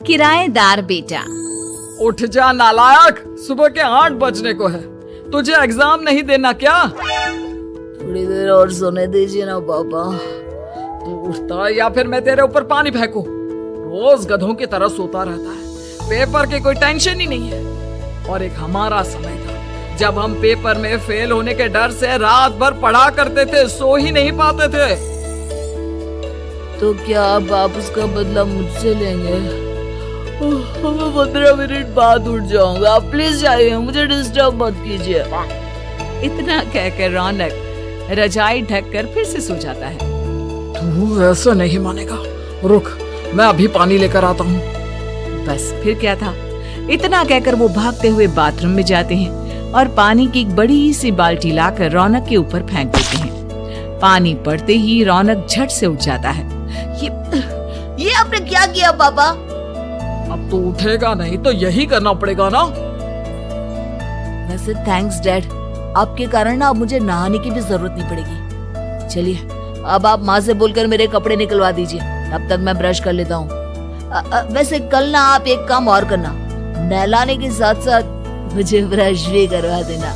किराएदार बेटा। उठ जा नालायक, सुबह के 8 बजने को है। तुझे एग्जाम नहीं देना क्या? थोड़ी देर और सोने दीजिए ना पापा। तू उठता या फिर मैं तेरे ऊपर पानी फेंकूं? रोज गधों की तरह सोता रहता है, पेपर की कोई टेंशन ही नहीं है। और एक हमारा समय था जब हम पेपर में फेल होने के डर से रात भर पढ़ा करते थे, सो ही नहीं पाते थे। तो क्या आप उसका बदला मुझसे लेंगे? मैं 15 मिनट बाद उठ जाऊंगा, आप प्लीज जाइए, मुझे डिस्टर्ब मत कीजिए। इतना कहकर रौनक रजाई ढककर फिर से सो जाता है। तू ऐसा नहीं मानेगा, रुक मैं अभी पानी लेकर आता हूँ। बस फिर क्या था, इतना कहकर वो भागते हुए बाथरूम में जाते हैं और पानी की एक बड़ी सी बाल्टी लाकर रौनक के ऊपर फेंक देते हैं। पानी पड़ते ही रौनक झट से उठ जाता है। ये आपने क्या किया पापा? अब तो उठेगा नहीं तो यही करना पड़ेगा ना। वैसे थैंक्स डैड, आपके कारण ना अब मुझे नहाने की भी जरूरत नहीं पड़ेगी। चलिए अब आप माँ से बोलकर मेरे कपड़े निकलवा दीजिए, तब तक मैं ब्रश कर लेता हूँ। वैसे कल ना आप एक काम और करना, नहलाने के साथ साथ मुझे ब्रश भी करवा देना।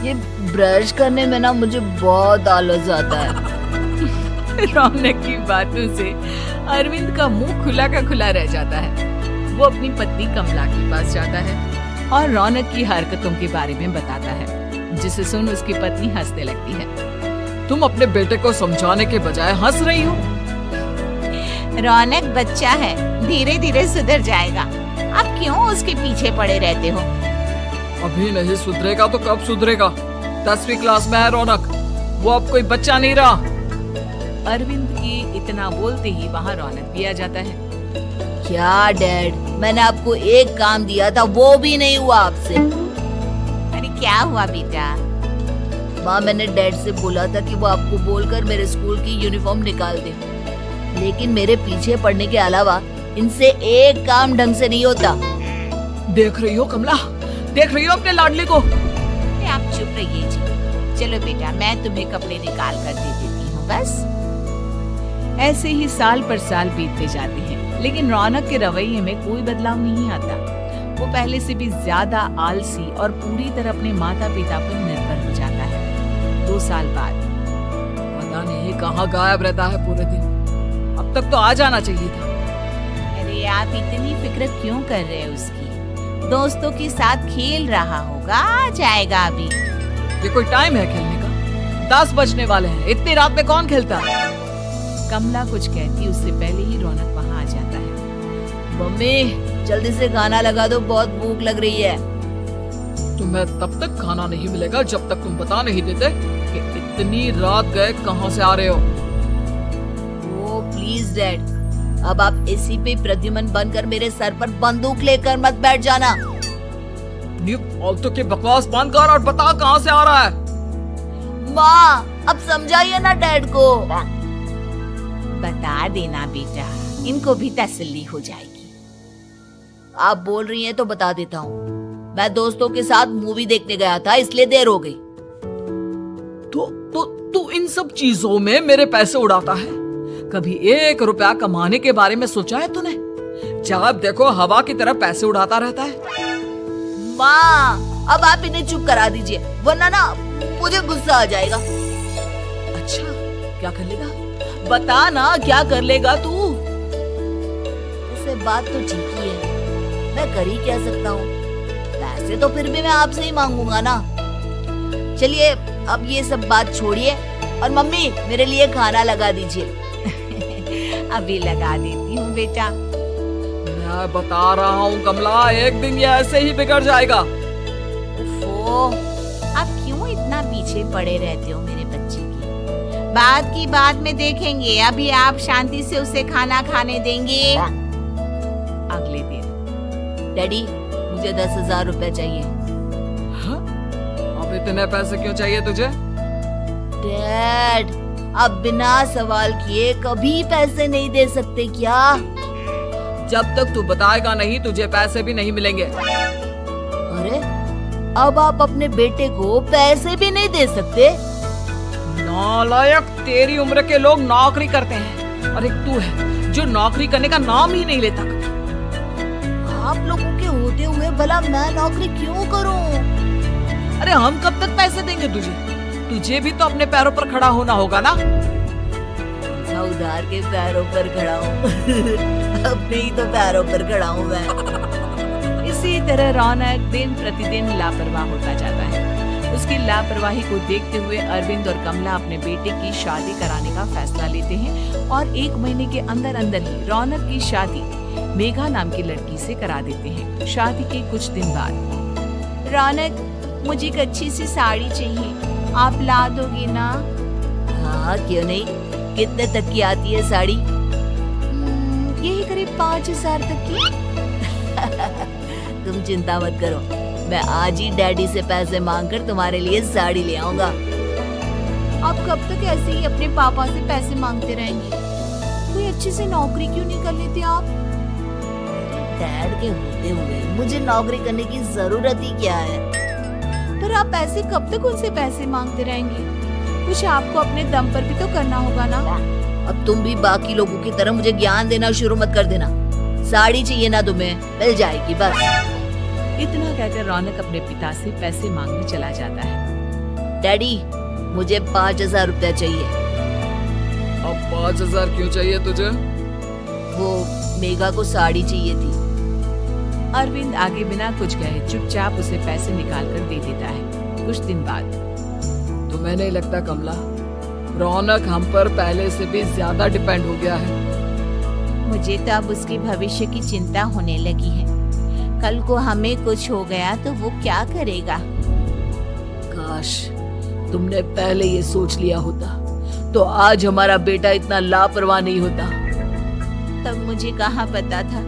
ये ब्रश करने में ना मुझे बहुत आलस आता है। रौनक की बातों से अरविंद का मुंह खुला का खुला रह जाता है। वो अपनी पत्नी कमला के पास जाता है और रौनक की हरकतों के बारे में बताता है, जिसे सुन उसकी पत्नी हंसने लगती है। तुम अपने बेटे को समझाने के बजाय हंस रही हो। रौनक बच्चा है, धीरे धीरे सुधर जाएगा, आप क्यों उसके पीछे पड़े रहते हो? अभी नहीं सुधरेगा तो कब सुधरेगा? 10वीं क्लास में है रौनक, वो अब कोई बच्चा नहीं रहा। अरविंद की इतना बोलते ही वहाँ रौनक भी आ जाता है। क्या डैड, मैंने आपको एक काम दिया था, वो भी नहीं हुआ आपसे। अरे क्या हुआ बेटा? माँ, मैंने डैड से बोला था कि वो आपको बोलकर मेरे स्कूल की यूनिफॉर्म निकाल दे, लेकिन मेरे पीछे पड़ने के अलावा इनसे एक काम ढंग से नहीं होता। देख रही हो कमला, देख रही हो अपने लाडली को? आप चुप रहिए जी। चलो बेटा, मैं तुम्हें कपड़े निकाल कर दे देती हूँ। बस ऐसे ही साल पर साल बीतते जाते हैं, लेकिन रौनक के रवैये में कोई बदलाव नहीं आता। वो पहले से भी ज्यादा आलसी और पूरी तरह अपने माता पिता पर निर्भर हो जाता है। 2 साल बाद पता नहीं कहाँ गायब रहता है पूरे दिन, अब तक तो आ जाना चाहिए था। अरे आप इतनी फिक्र क्यों कर रहे हैं उसकी? दोस्तों के साथ खेल रहा होगा, आ जाएगा अभी। ये कोई टाइम है खेलने का? 10 बजने वाले हैं, इतनी रात में कौन खेलता है? कमला कुछ कहती उससे पहले ही रौनक वहाँ आ जाता है। मम्मी जल्दी से गाना लगा दो, बहुत भूख लग रही है। तुम्हें तब तक खाना नहीं मिलेगा जब तक तुम बता नहीं देते कि इतनी रात गए कहाँ से आ रहे हो। ओ प्लीज डैड, अब आप एसी पे प्रद्युमन बनकर मेरे सर पर बंदूक लेकर मत बैठ जाना। फालतू की बकवास बंद कर और बता कहाँ से आ रहा है। माँ, अब समझाइए ना डैड को। बता देना बेटा, इनको भी तसल्ली हो जाएगी। आप बोल रही हैं तो बता देता हूँ, मैं दोस्तों के साथ मूवी देखने गया था, इसलिए देर हो गई। तू इन सब चीजों में मेरे पैसे उड़ाता है? कभी 1 रुपया कमाने के बारे में सोचा है तूने? जब देखो हवा की तरह पैसे उड़ाता रहता है। माँ, अब आप इन्हें चुप करा दीजिए, वरना ना मुझे गुस्सा आ जाएगा। अच्छा, क्या कर लेगा? बता ना, क्या कर लेगा तू? वैसे बात तो ठीक ही है, मैं कर ही क्या सकता हूँ? पैसे तो फिर भी मैं आपसे ही मांगूंगा ना। चलिए अब ये सब बात छोड़िए और मम्मी मेरे लिए खाना लगा दीजिए। अभी लगा देती हूँ बेटा। मैं बता रहा हूँ कमला, एक दिन ये ऐसे ही बिगड़ जाएगा। ओफो, आप क्यों इतना पीछे पड़े रहते हो मेरे बच्चे की? बात की बात में देखेंगे, अभी आप शांति से उसे खाना खाने देंगे। अगले दिन। डैडी, मुझे 10,000 रुपए चाहिए। हाँ? अब इतने पैसे क्यों चाहिए तुझे? डैड, आप बिना सवाल किए कभी पैसे नहीं दे सकते क्या? जब तक तू बताएगा नहीं तुझे पैसे भी नहीं मिलेंगे। अरे, अब आप अपने बेटे को पैसे भी नहीं दे सकते? नालायक, तेरी उम्र के लोग नौकरी करते हैं और एक तू है जो नौकरी करने का नाम ही नहीं लेता। आप लोगों के होते हुए भला मैं नौकरी क्यों करूं? अरे हम कब तक पैसे देंगे तुझे? तुझे भी तो अपने पैरों पर खड़ा होना होगा ना। उधार के पैरों पर खड़ा हूँ अपने ही तो पैरों पर खड़ा हूँ मैं। इसी तरह रौनक दिन प्रतिदिन लापरवाह होता जाता है। उसकी लापरवाही को देखते हुए अरविंद और कमला अपने बेटे की शादी कराने का फैसला लेते हैं और 1 महीने के अंदर अंदर ही रौनक की शादी मेघा नाम की लड़की से करा देते हैं। शादी के कुछ दिन बाद, रौनक, मुझे एक अच्छी सी साड़ी चाहिए, आप ला दोगे ना? हाँ, क्यों नहीं। कितने तक की आती है साड़ी? यही करीब 5,000 तक की। तुम चिंता मत करो, मैं आज ही डैडी से पैसे मांगकर तुम्हारे लिए साड़ी ले आऊंगा। आप कब तक ऐसे ही अपने पापा से पैसे मांगते रहेंगे? कोई अच्छी सी नौकरी क्यों नहीं कर लेते आप? डैड के होते हुए मुझे नौकरी करने की जरूरत ही क्या है? पर आप ऐसे कब तक उनसे पैसे मांगते रहेंगे? कुछ आपको अपने दम पर भी तो करना होगा ना। अब तुम भी बाकी लोगों की तरह मुझे ज्ञान देना शुरू मत कर देना। साड़ी चाहिए ना तुम्हें, मिल जाएगी बस। इतना कहकर रौनक अपने पिता से पैसे मांगने चला जाता है। डैडी, मुझे 5,000 रुपया चाहिए। अब 5,000 क्यों चाहिए तुझे? वो मेघा को साड़ी चाहिए थी। अरविंद आगे बिना कुछ कहे चुपचाप उसे पैसे निकाल कर दे देता है। कुछ दिन बाद, तुम्हें नहीं लगता कमला, रौनक हम पर पहले से भी ज्यादा डिपेंड हो गया है? मुझे तो अब उसके भविष्य की चिंता होने लगी है। कल को हमें कुछ हो गया तो वो क्या करेगा? काश तुमने पहले ये सोच लिया होता तो आज हमारा बेटा इतना लापरवाह नहीं होता। तब मुझे कहाँ पता था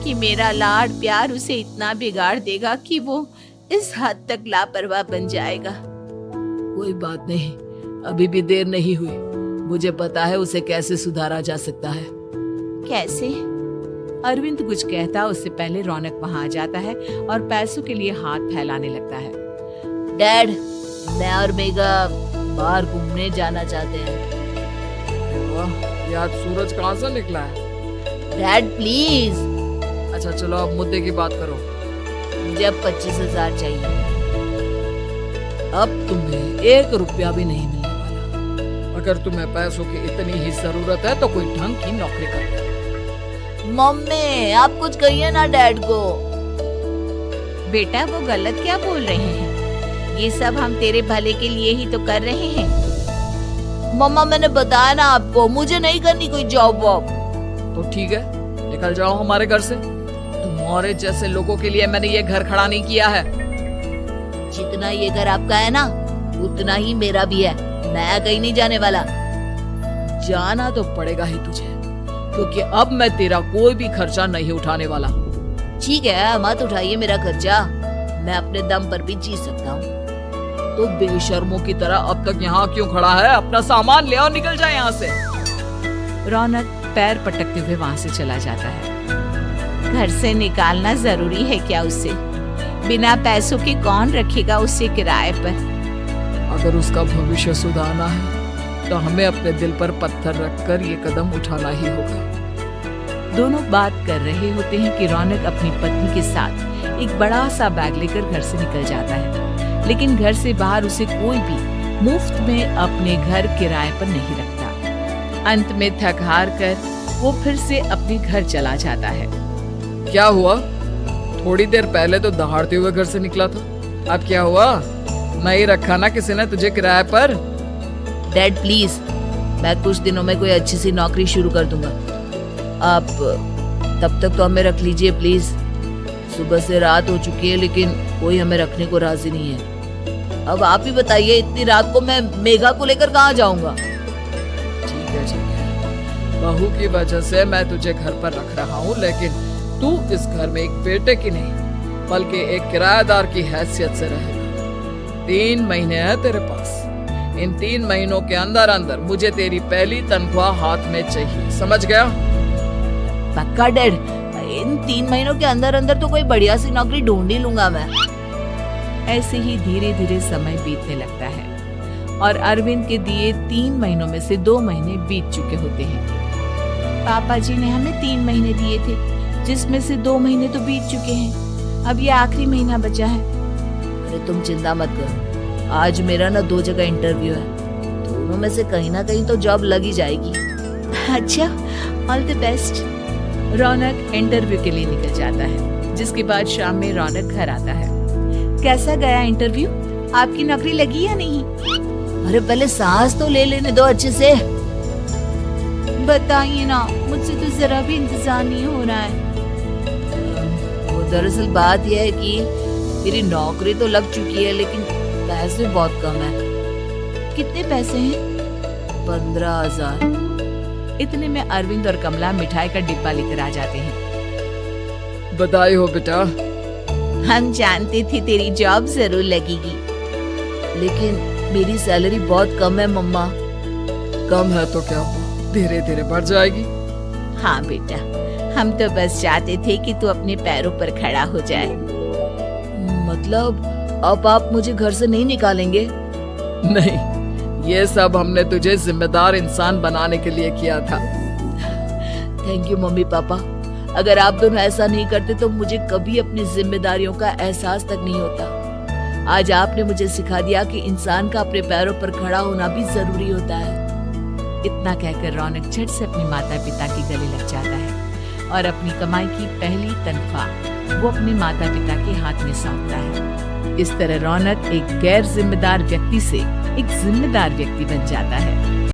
कि मेरा लाड प्यार उसे इतना बिगाड़ देगा कि वो इस हद तक लापरवाह बन जाएगा। कोई बात नहीं, अभी भी देर नहीं हुई। मुझे पता है उसे कैसे सुधारा जा सकता है। कैसे? अरविंद कुछ कहता उससे पहले रौनक वहां आ जाता है और पैसों के लिए हाथ फैलाने लगता है। डैड, मैं और मेघा बाहर घूमने जाना चाहते हैं। वाह, ये आज सूरज कहाँ से निकला है? Dad please. अच्छा चलो अब मुद्दे की बात करो। मुझे अब 25,000 चाहिए। अब तुम्हें 1 रुपया भी नहीं मिलने वाला। अगर तुम्हें पैसों की इतनी ही जरूरत है तो कोई ढंग की नौकरी कर लो। मम्मी, आप कुछ कहिए ना डैड को। बेटा, वो गलत क्या बोल रहे हैं? ये सब हम तेरे भले के लिए ही तो कर रहे हैं। मम्मा, मैंने बताया ना आपको, मुझे नहीं करनी कोई जॉब वॉब। तो ठीक है, निकल जाओ हमारे घर से। तुम्हारे जैसे लोगों के लिए मैंने ये घर खड़ा नहीं किया है। जितना ये घर आपका है ना, उतना ही मेरा भी है। मैं कहीं नहीं जाने वाला। जाना तो पड़ेगा ही तुझे, क्योंकि अब मैं तेरा कोई भी खर्चा नहीं उठाने वाला। ठीक है, मत उठाइए मेरा खर्चा, मैं अपने दम पर भी जी सकता हूँ। तो बेशर्मों की तरह अब तक यहाँ क्यों खड़ा है? अपना सामान ले और निकल जाए यहाँ से। रौनक पैर पटकते हुए वहां से चला जाता है। घर से निकालना जरूरी है क्या उसे? बिना पैसों के कौन रखेगा उसे किराए पर? अगर उसका भविष्य सुधारना है तो हमें अपने दिल पर पत्थर रखकर ये कदम उठाना ही होगा। दोनों बात कर रहे होते हैं कि रौनक अपनी पत्नी के साथ एक बड़ा सा बैग लेकर घर से निकल जाता है, लेकिन घर से बाहर उसे कोई भी मुफ्त में अपने घर किराए पर नहीं रखता। अंत में थक हार कर वो फिर से अपने घर चला जाता है। क्या हुआ? थोड़ी देर पहले तो दहाड़ते हुए घर से निकला था, अब क्या हुआ? नहीं रखा ना किसी ने तुझे किराए पर? डैड प्लीज, मैं कुछ दिनों में कोई अच्छी सी नौकरी शुरू कर दूंगा। आप तब तक तो हमें रख लीजिए प्लीज। सुबह से रात हो चुकी है लेकिन कोई हमें रखने को राजी नहीं है। अब आप ही बताइए, इतनी रात को मैं मेघा को लेकर कहाँ जाऊंगा? ठीक है, बहू की वजह से मैं तुझे घर पर रख रहा हूँ, लेकिन तू इस घर में एक बेटे की नहीं बल्कि एक किराएदार की हैसियत से रहेगा। 3 महीने हैं तेरे पास। इन 3 महीनों के अंदर अंदर मुझे तेरी पहली तनख्वाह हाथ में चाहिए, समझ गया? पक्का डैड, इन 3 महीनों के अंदर अंदर तो कोई बढ़िया सी नौकरी ढूंढ ही लूंगा मैं। ऐसे ही धीरे धीरे समय बीतने लगता है और अरविंद के दिए 3 महीनों में से 2 महीने बीत चुके होते हैं। पापा जी ने हमें 3 महीने दिए थे जिसमें से 2 महीने तो बीत चुके हैं। अब ये आखिरी महीना बचा है। अरे तुम चिंता मत करो, आज मेरा ना 2 जगह इंटरव्यू है, दोनों में से कहीं ना कहीं तो जॉब लग ही जाएगी। अच्छा, all the best. Raunak interview के लिए निकल जाता है, जिसके बाद शाम में रौनक घर आता है। कैसा गया इंटरव्यू? आपकी नौकरी लगी या नहीं? अरे पहले सांस तो ले लेने दो अच्छे से। बताइए ना, मुझसे तो जरा भी इंतजार नहीं हो रहा है। वो दरअसल बात यह है कि मेरी नौकरी तो लग चुकी है, लेकिन पैसे बहुत कम है। कितने पैसे हैं? 15,000। इतने में अरविंद और कमला मिठाई का डिब्बा लेकर आ जाते हैं। बधाई हो बेटा। हम जानते थे तेरी जॉब जरूर लगेगी। लेकिन मेरी सैलरी बहुत कम है मम्मा। कम है तो क्या हुआ, धीरे धीरे बढ़ जाएगी। हाँ बेटा, हम तो बस चाहते थे कि तू अपने पैरों पर खड़ा हो जाए। मतलब अब आप मुझे घर से नहीं निकालेंगे? नहीं, ये सब हमने तुझे जिम्मेदार इंसान बनाने के लिए किया था। Thank you mummy papa. अगर आप दोनों ऐसा नहीं करते तो मुझे कभी अपनी जिम्मेदारियों का एहसास तक नहीं होता। आज आपने मुझे सिखा दिया कि इंसान का अपने पैरों पर खड़ा होना भी जरूरी होता है। इतना कहकर रौनक झट से अपने माता पिता के गले लग जाता है और अपनी कमाई की पहली तनख्वाह वो अपने माता पिता के हाथ में सौंपता है। इस तरह रौनक एक गैर जिम्मेदार व्यक्ति से एक जिम्मेदार व्यक्ति बन जाता है।